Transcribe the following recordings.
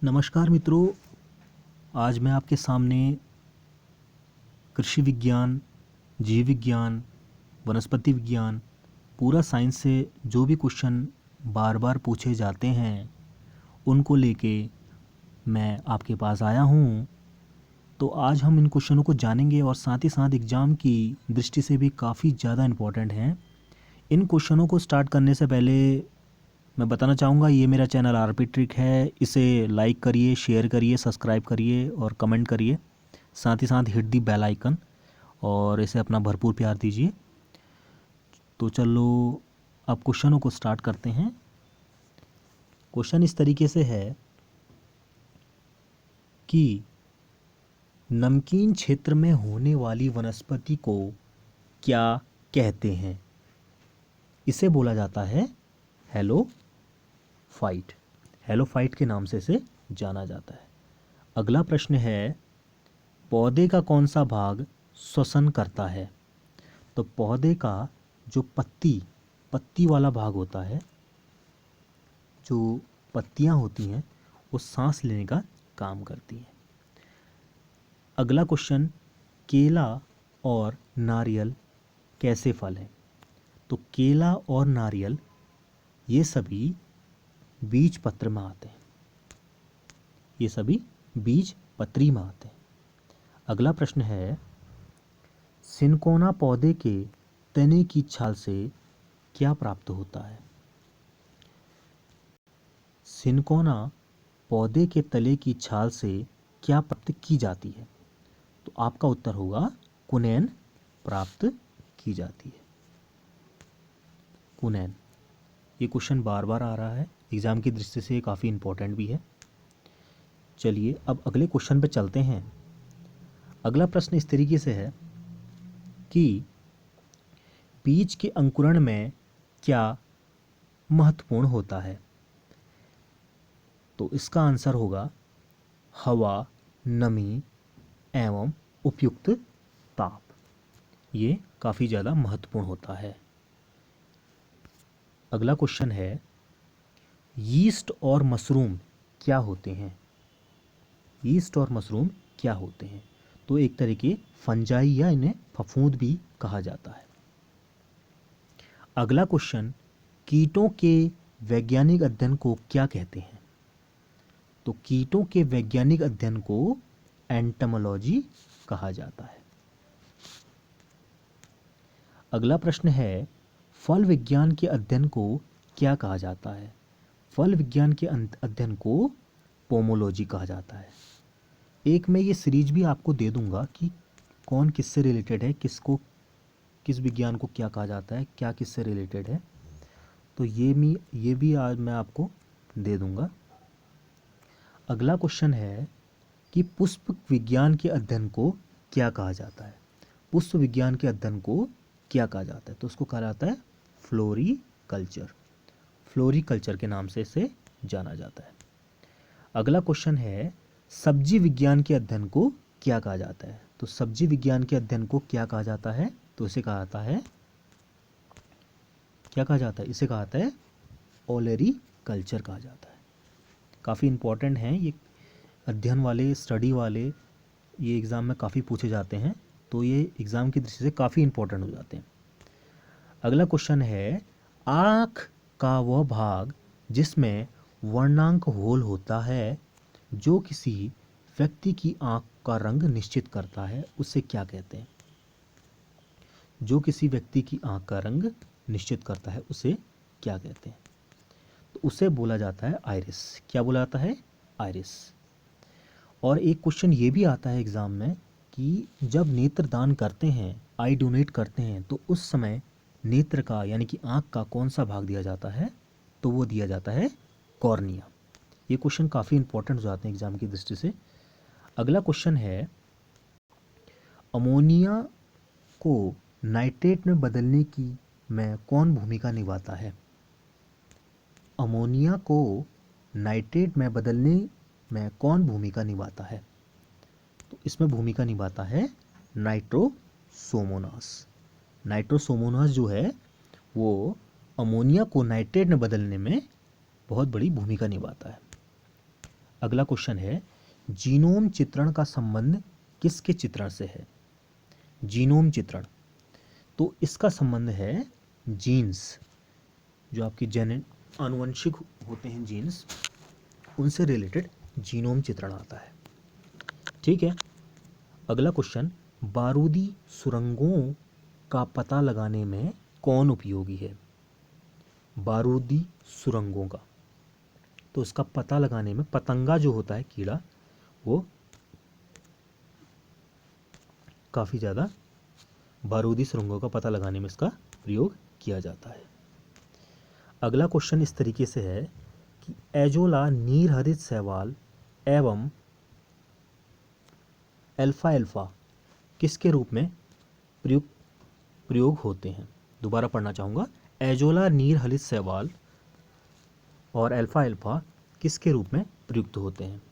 नमस्कार मित्रों, आज मैं आपके सामने कृषि विज्ञान, जीव विज्ञान, वनस्पति विज्ञान, पूरा साइंस से जो भी क्वेश्चन बार बार पूछे जाते हैं उनको लेके मैं आपके पास आया हूँ। तो आज हम इन क्वेश्चनों को जानेंगे और साथ ही साथ एग्ज़ाम की दृष्टि से भी काफ़ी ज़्यादा इम्पोर्टेंट हैं। इन क्वेश्चनों को स्टार्ट करने से पहले मैं बताना चाहूँगा, ये मेरा चैनल आरपी ट्रिक है। इसे लाइक करिए, शेयर करिए, सब्सक्राइब करिए और कमेंट करिए। साथ ही साथ हिट दी बेल आइकन और इसे अपना भरपूर प्यार दीजिए। तो चलो अब क्वेश्चनों को स्टार्ट करते हैं। क्वेश्चन इस तरीके से है कि नमकीन क्षेत्र में होने वाली वनस्पति को क्या कहते हैं? इसे बोला जाता है हेलोफाइट। हेलोफाइट के नाम से इसे जाना जाता है। अगला प्रश्न है, पौधे का कौन सा भाग श्वसन करता है? तो पौधे का जो पत्ती वाला भाग होता है, जो पत्तियां होती हैं, वो सांस लेने का काम करती हैं। अगला क्वेश्चन, केला और नारियल कैसे फल हैं? तो केला और नारियल ये सभी बीज पत्र में आते हैं। ये सभी बीज पत्री में आते हैं। अगला प्रश्न है, सिनकोना पौधे के तने की छाल से क्या प्राप्त होता है? सिनकोना पौधे के तले की छाल से क्या प्राप्त की जाती है? तो आपका उत्तर होगा कुनैन प्राप्त की जाती है। कुनैन। ये क्वेश्चन बार बार आ रहा है, एग्ज़ाम की दृष्टि से ये काफ़ी इम्पोर्टेंट भी है। चलिए अब अगले क्वेश्चन पे चलते हैं। अगला प्रश्न इस तरीके से है कि बीज के अंकुरण में क्या महत्वपूर्ण होता है? तो इसका आंसर होगा हवा, नमी एवं उपयुक्त ताप। ये काफ़ी ज़्यादा महत्वपूर्ण होता है। अगला क्वेश्चन है, यीस्ट और मशरूम क्या होते हैं? यीस्ट और मशरूम क्या होते हैं? तो एक तरह के फंजाई या इन्हें फफूंद भी कहा जाता है। अगला क्वेश्चन, कीटों के वैज्ञानिक अध्ययन को क्या कहते हैं? तो कीटों के वैज्ञानिक अध्ययन को एंटोमोलॉजी कहा जाता है। अगला प्रश्न है, फल विज्ञान के अध्ययन को क्या कहा जाता है? फल विज्ञान के अध्ययन को पोमोलॉजी कहा जाता है। एक मैं ये सीरीज भी आपको दे दूंगा कि कौन किससे रिलेटेड है, किस विज्ञान को क्या कहा जाता है, क्या किससे रिलेटेड है। तो ये भी आज मैं आपको दे दूंगा। अगला क्वेश्चन है कि पुष्प विज्ञान के अध्ययन को क्या कहा जाता है? पुष्प विज्ञान के अध्ययन को क्या कहा जाता है? तो उसको कहा जाता है फ्लोरीकल्चर। फ्लोरीकल्चर के नाम से इसे जाना जाता है। अगला क्वेश्चन है, सब्जी विज्ञान के अध्ययन को क्या कहा जाता है? तो सब्जी विज्ञान के अध्ययन को क्या कहा जाता है? तो इसे कहा जाता है, क्या कहा जाता है? इसे कहा जाता है ओलेरी कल्चर कहा जाता है। काफ़ी इम्पोर्टेंट हैं ये अध्ययन वाले, स्टडी वाले, ये एग्ज़ाम में काफ़ी पूछे जाते हैं, तो ये एग्ज़ाम की दृष्टि से काफ़ी इम्पोर्टेंट हो जाते हैं। अगला क्वेश्चन है, आँख का वह भाग जिसमें वर्णांक होल होता है जो किसी व्यक्ति की आँख का रंग निश्चित करता है, उसे क्या कहते हैं? जो किसी व्यक्ति की आँख का रंग निश्चित करता है उसे क्या कहते हैं? तो उसे बोला जाता है आइरिस। क्या बोला जाता है? आइरिस। और एक क्वेश्चन ये भी आता है एग्ज़ाम में कि जब नेत्र दान करते हैं, आई डोनेट करते हैं, तो उस समय नेत्र का यानी कि आँख का कौन सा भाग दिया जाता है? तो वो दिया जाता है कॉर्निया। ये क्वेश्चन काफ़ी इंपॉर्टेंट हो जाते हैं एग्ज़ाम की दृष्टि से। अगला क्वेश्चन है, अमोनिया को नाइट्रेट में बदलने की में कौन भूमिका निभाता है? अमोनिया को नाइट्रेट में बदलने में कौन भूमिका निभाता है? तो इसमें भूमिका निभाता है नाइट्रोसोमोनास। नाइट्रोसोमोनास जो है वो अमोनिया को नाइट्रेट में बदलने में बहुत बड़ी भूमिका निभाता है। अगला क्वेश्चन है, जीनोम चित्रण का संबंध किसके चित्रण से है? जीनोम चित्रण, तो इसका संबंध है जीन्स, जो आपकी आनुवंशिक होते हैं जीन्स, उनसे रिलेटेड जीनोम चित्रण आता है। ठीक है। अगला क्वेश्चन, बारूदी सुरंगों का पता लगाने में कौन उपयोगी है? बारूदी सुरंगों का, तो इसका पता लगाने में पतंगा जो होता है कीड़ा, वो काफ़ी ज़्यादा बारूदी सुरंगों का पता लगाने में इसका प्रयोग किया जाता है। अगला क्वेश्चन इस तरीके से है कि एजोला नीरहरित शैवाल एवं अल्फा अल्फा किसके रूप में प्रयोग होते हैं? दोबारा पढ़ना चाहूँगा, एजोला नीरहरित शैवाल और अल्फा अल्फा किसके रूप में प्रयुक्त होते हैं?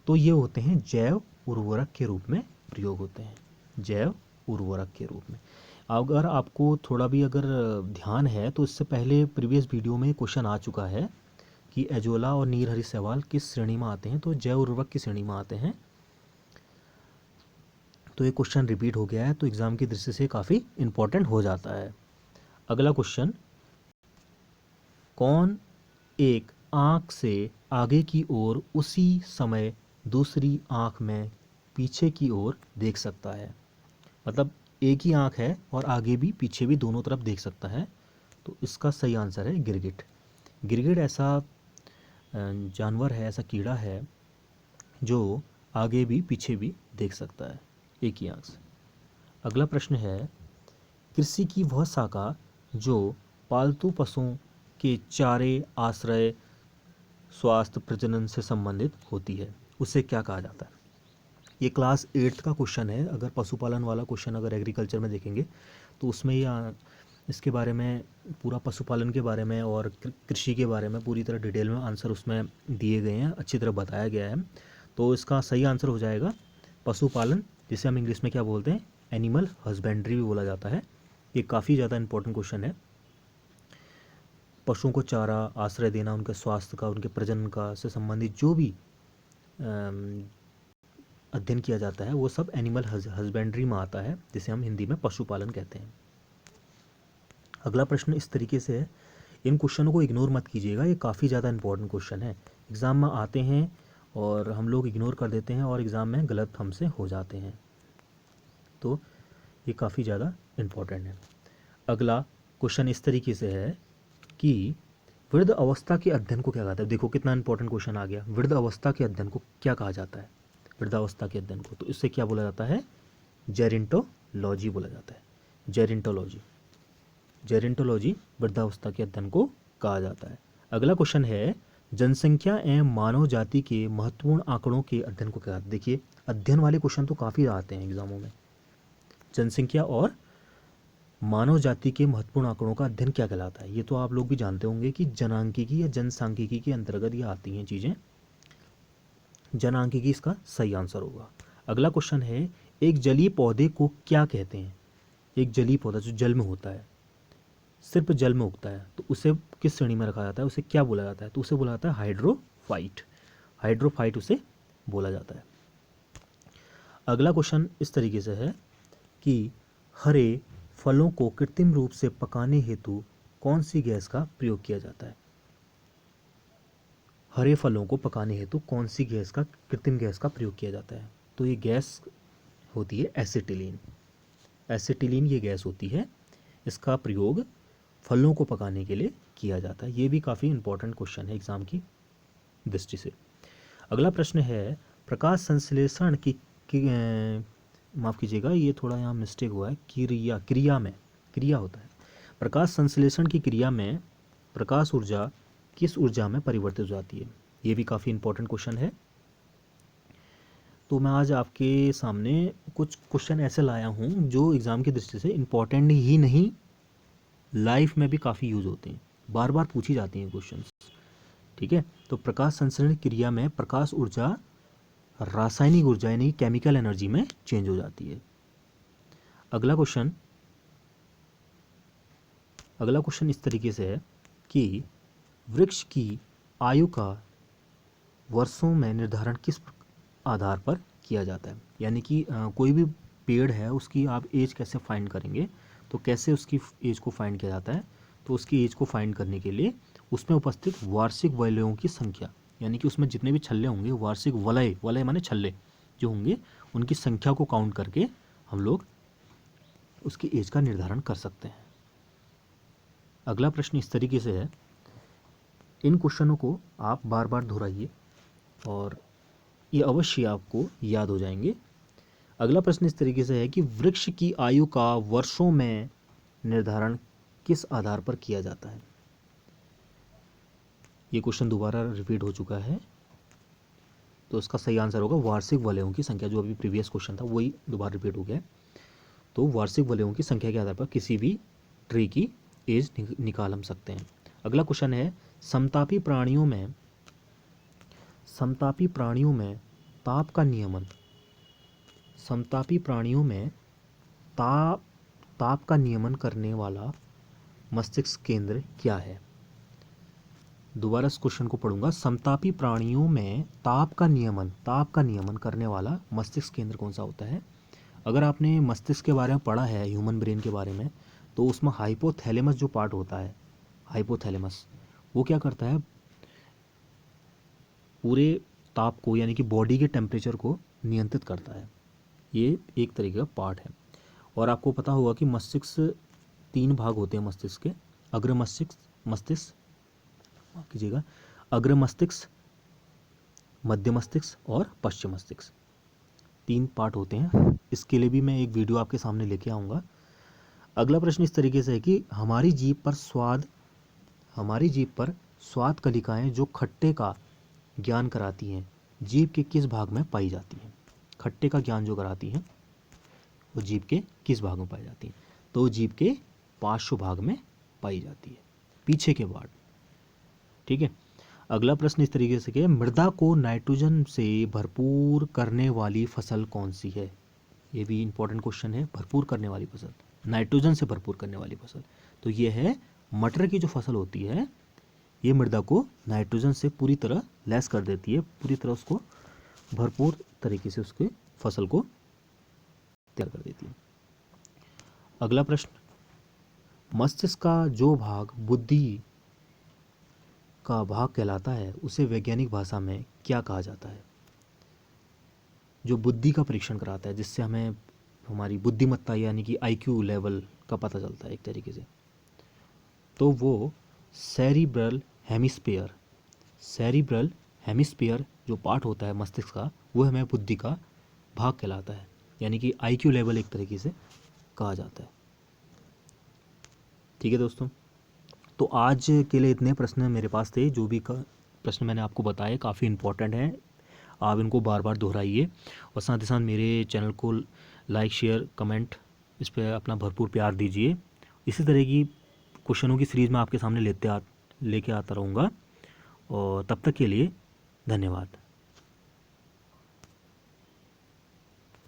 तो ये होते हैं जैव उर्वरक के रूप में प्रयोग होते हैं, जैव उर्वरक के रूप में। अगर आपको थोड़ा भी अगर ध्यान है तो इससे पहले प्रीवियस वीडियो में क्वेश्चन आ चुका है कि एजोला और नीरहरित शैवाल किस श्रेणी में आते हैं, तो जैव उर्वरक की श्रेणी में आते हैं। तो ये क्वेश्चन रिपीट हो गया है, तो एग्ज़ाम की दृष्टि से काफ़ी इम्पोर्टेंट हो जाता है। अगला क्वेश्चन, कौन एक आँख से आगे की ओर उसी समय दूसरी आँख में पीछे की ओर देख सकता है? मतलब एक ही आँख है और आगे भी पीछे भी दोनों तरफ देख सकता है। तो इसका सही आंसर है गिरगिट। गिरगिट ऐसा जानवर है, ऐसा कीड़ा है जो आगे भी पीछे भी देख सकता है एक ही आँख से। अगला प्रश्न है, कृषि की वह शाखा जो पालतू पशुओं के चारे, आश्रय, स्वास्थ्य, प्रजनन से संबंधित होती है, उसे क्या कहा जाता है? ये क्लास 8th का क्वेश्चन है। अगर पशुपालन वाला क्वेश्चन अगर एग्रीकल्चर में देखेंगे तो उसमें ये इसके बारे में, पूरा पशुपालन के बारे में और कृषि के बारे में पूरी तरह डिटेल में आंसर उसमें दिए गए हैं, अच्छी तरह बताया गया है। तो इसका सही आंसर हो जाएगा पशुपालन, जिसे हम इंग्लिश में क्या बोलते हैं, एनिमल हस्बेंड्री भी बोला जाता है। ये काफ़ी ज़्यादा इंपॉर्टेंट क्वेश्चन है। पशुओं को चारा, आश्रय देना, उनके स्वास्थ्य का, उनके प्रजनन का से संबंधित जो भी अध्ययन किया जाता है वो सब एनिमल हस्बेंड्री में आता है, जिसे हम हिंदी में पशुपालन कहते हैं। अगला प्रश्न इस तरीके से है, इन क्वेश्चनों को इग्नोर मत कीजिएगा, ये काफ़ी ज़्यादा इंपॉर्टेंट क्वेश्चन है, एग्ज़ाम में आते हैं और हम लोग इग्नोर कर देते हैं और एग्ज़ाम में गलत हमसे हो जाते हैं, तो ये काफ़ी ज़्यादा इम्पॉर्टेंट है। अगला क्वेश्चन इस तरीके से है कि वृद्ध अवस्था के अध्ययन को क्या कहता है? देखो कितना इंपॉर्टेंट क्वेश्चन आ गया। वृद्ध अवस्था के अध्ययन को क्या कहा जाता है? वृद्धावस्था के अध्ययन को, तो इससे क्या बोला जाता है? जेरिंटोलॉजी बोला जाता है, जेरिंटोलॉजी। जेरिंटोलॉजी वृद्धावस्था के अध्ययन को कहा जाता है। अगला क्वेश्चन है, जनसंख्या एवं मानव जाति के महत्वपूर्ण आंकड़ों के अध्ययन को क्या कहते हैं? देखिए अध्ययन वाले क्वेश्चन तो काफ़ी आते हैं एग्जामों में। जनसंख्या और मानव जाति के महत्वपूर्ण आंकड़ों का अध्ययन क्या कहलाता है? ये तो आप लोग भी जानते होंगे कि जनांकिकी या जनसांख्यिकी के अंतर्गत ये आती हैं चीज़ें। जनांकिकी इसका सही आंसर होगा। अगला क्वेश्चन है, एक जलीय पौधे को क्या कहते हैं? एक जलीय पौधा जो जल में होता है, सिर्फ जल में उगता है, तो उसे किस श्रेणी में रखा जाता है? उसे क्या बोला जाता है? तो उसे बोला जाता है हाइड्रोफाइट। हाइड्रोफाइट उसे बोला जाता है। अगला क्वेश्चन इस तरीके से है कि हरे फलों को कृत्रिम रूप से पकाने हेतु कौन सी गैस का प्रयोग किया जाता है? हरे फलों को पकाने हेतु कौन सी गैस का, कृत्रिम गैस का प्रयोग किया जाता है? तो ये गैस होती है एसिटिलीन। एसिटिलीन ये गैस होती है, इसका प्रयोग फलों को पकाने के लिए किया जाता है। ये भी काफ़ी इंपॉर्टेंट क्वेश्चन है एग्जाम की दृष्टि से। अगला प्रश्न है, प्रकाश संश्लेषण माफ़ कीजिएगा, ये थोड़ा यहाँ मिस्टेक हुआ है, क्रिया होता है। प्रकाश संश्लेषण की क्रिया में प्रकाश ऊर्जा किस ऊर्जा में परिवर्तित हो जाती है? ये भी काफ़ी इंपॉर्टेंट क्वेश्चन है। तो मैं आज आपके सामने कुछ क्वेश्चन ऐसे लाया हूँ जो एग्ज़ाम की दृष्टि से इम्पॉर्टेंट ही नहीं, लाइफ में भी काफ़ी यूज़ होते हैं, बार बार पूछी जाती हैं क्वेश्चंस। ठीक है, तो प्रकाश संश्लेषण क्रिया में प्रकाश ऊर्जा रासायनिक ऊर्जा यानी केमिकल एनर्जी में चेंज हो जाती है। अगला क्वेश्चन इस तरीके से है कि वृक्ष की आयु का वर्षों में निर्धारण किस आधार पर किया जाता है। यानी कि कोई भी पेड़ है उसकी आप एज कैसे फाइंड करेंगे, तो कैसे उसकी एज को फाइंड किया जाता है, तो उसकी एज को फाइंड करने के लिए उसमें उपस्थित वार्षिक वलयों की संख्या, यानी कि उसमें जितने भी छल्ले होंगे, वार्षिक वलय, वलय माने छल्ले जो होंगे, उनकी संख्या को काउंट करके हम लोग उसकी एज का निर्धारण कर सकते हैं। अगला प्रश्न इस तरीके से है, इन क्वेश्चनों को आप बार बार दोहराइए और ये अवश्य आपको याद हो जाएंगे। अगला प्रश्न इस तरीके से है कि वृक्ष की आयु का वर्षों में निर्धारण किस आधार पर किया जाता है। ये क्वेश्चन दोबारा रिपीट हो चुका है, तो इसका सही आंसर होगा वार्षिक वलयों की संख्या। जो अभी प्रीवियस क्वेश्चन था वही दोबारा रिपीट हो गया है। तो वार्षिक वलयों की संख्या के आधार पर किसी भी ट्री की एज निकाल हम सकते हैं। अगला क्वेश्चन है, समतापी प्राणियों में ताप का नियमन, समतापी प्राणियों में ताप का नियमन करने वाला मस्तिष्क केंद्र क्या है। दोबारा इस क्वेश्चन को पढ़ूंगा, समतापी प्राणियों में ताप का नियमन करने वाला मस्तिष्क केंद्र कौन सा होता है। अगर आपने मस्तिष्क के बारे में पढ़ा है, ह्यूमन ब्रेन के बारे में, तो उसमें हाइपोथैलेमस जो पार्ट होता है, हाइपोथैलेमस, वो क्या करता है, पूरे ताप को यानी कि बॉडी के टेम्परेचर को नियंत्रित करता है। ये एक तरीके का पार्ट है। और आपको पता होगा कि मस्तिष्क 3 भाग होते हैं मस्तिष्क के, अग्र मस्तिष्क, अग्र मस्तिष्क, मध्य मस्तिष्क और पश्चिम मस्तिष्क, 3 पार्ट होते हैं। इसके लिए भी मैं एक वीडियो आपके सामने लेके आऊँगा। अगला प्रश्न इस तरीके से है कि हमारी जीभ पर स्वाद कलिकाएं जो खट्टे का ज्ञान कराती हैं, जीभ के किस भाग में पाई जाती हैं। खट्टे का ज्ञान जो कराती हैं वो जीभ के किस भाग में पाई जाती हैं, तो जीभ के पार्श्व भाग में पाई जाती है, पीछे के पार्ट। ठीक है। अगला प्रश्न इस तरीके से कि मृदा को नाइट्रोजन से भरपूर करने वाली फसल कौन सी है। ये भी इंपॉर्टेंट क्वेश्चन है, भरपूर करने वाली फसल, नाइट्रोजन से भरपूर करने वाली फसल, तो ये है मटर की जो फसल होती है, ये मृदा को नाइट्रोजन से पूरी तरह लैस कर देती है, पूरी तरह उसको भरपूर तरीके से उसके फसल को तैयार कर देती है। अगला प्रश्न, मस्तिष्क का जो भाग बुद्धि का भाग कहलाता है उसे वैज्ञानिक भाषा में क्या कहा जाता है। जो बुद्धि का परीक्षण कराता है, जिससे हमें हमारी बुद्धिमत्ता यानी कि IQ लेवल का पता चलता है एक तरीके से, तो वो सेरिब्रल हेमिस्फीयर जो पार्ट होता है मस्तिष्क का, वो हमें बुद्धि का भाग कहलाता है, यानी कि IQ लेवल एक तरीके से कहा जाता है। ठीक है दोस्तों, तो आज के लिए इतने प्रश्न मेरे पास थे। जो भी प्रश्न मैंने आपको बताए काफ़ी इम्पोर्टेंट हैं, आप इनको बार बार दोहराइए और साथ ही साथ मेरे चैनल को लाइक, शेयर, कमेंट, इस पर अपना भरपूर प्यार दीजिए। इसी तरह की क्वेश्चनों की सीरीज़ मैं आपके सामने लेके आता रहूँगा, और तब तक के लिए धन्यवाद।